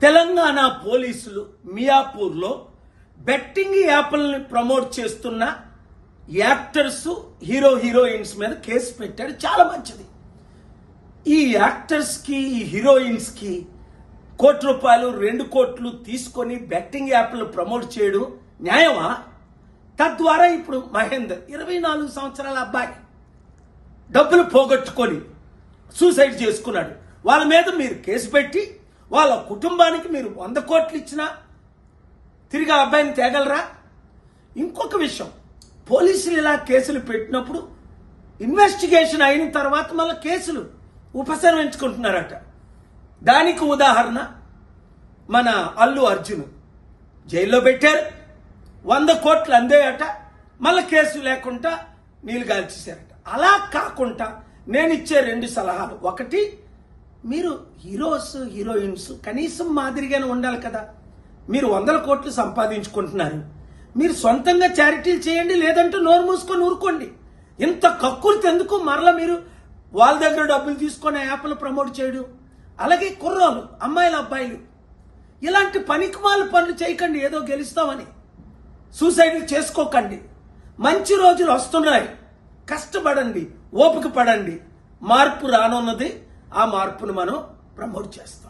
తెలంగాణ పోలీసులు మియాపూర్లో betting యాప్లని promote చేస్తున్న actors heroines మీద కేసు పెట్టారు. చాలా మంచిది. ఈ యాక్టర్స్కి ఈ హీరోయిన్స్కి ₹1 కోటి 2 కోట్లు తీసుకొని బెట్టింగ్ యాప్లు ప్రమోట్ చేయడం న్యాయమా? తద్వారా ఇప్పుడు మహేందర్ 24 సంవత్సరాల అబ్బాయి డబ్బులు పోగొట్టుకొని సూసైడ్ చేసుకున్నాడు. వాళ్ళ మీద మీరు కేసు పెట్టి వాళ్ళ కుటుంబానికి మీరు 100 కోట్లు ఇచ్చినా తిరిగి ఆ అబ్బాయిని తేగలరా? ఇంకొక విషయం, పోలీసులు ఇలా కేసులు పెట్టినప్పుడు ఇన్వెస్టిగేషన్ అయిన తర్వాత మళ్ళీ కేసులు ఉపసంహరించుకుంటున్నారట. దానికి ఉదాహరణ మన అల్లు అర్జున్ జైల్లో పెట్టారు, 100 కోట్లు అందేయట, మళ్ళీ కేసు లేకుండా నీళ్ళు గాల్చేశారట. అలా కాకుండా నేను ఇచ్చే 2 సలహాలు. ఒకటి, మీరు హీరోయిన్స్ కనీసం మాదిరిగానే ఉండాలి కదా. మీరు 100 కోట్లు సంపాదించుకుంటున్నారు, మీరు సొంతంగా చారిటీలు చేయండి, లేదంటే నోరు మూసుకొని ఊరుకోండి. ఇంత కక్కుర్తి ఎందుకు? మరలా మీరు వాళ్ళ దగ్గర డబ్బులు తీసుకొని యాప్లు ప్రమోట్ చేయడం. అలాగే కుర్రోలు, అమ్మాయిలు, అబ్బాయిలు ఇలాంటి పనికిమాల పనులు చేయకండి. ఏదో గెలుస్తామని సూసైడ్లు చేసుకోకండి. మంచి రోజులు వస్తున్నాయి, కష్టపడండి, ఓపిక పడండి. మార్పు రానున్నది, ఆ మార్పును మనం ప్రమోట్ చేస్తాం.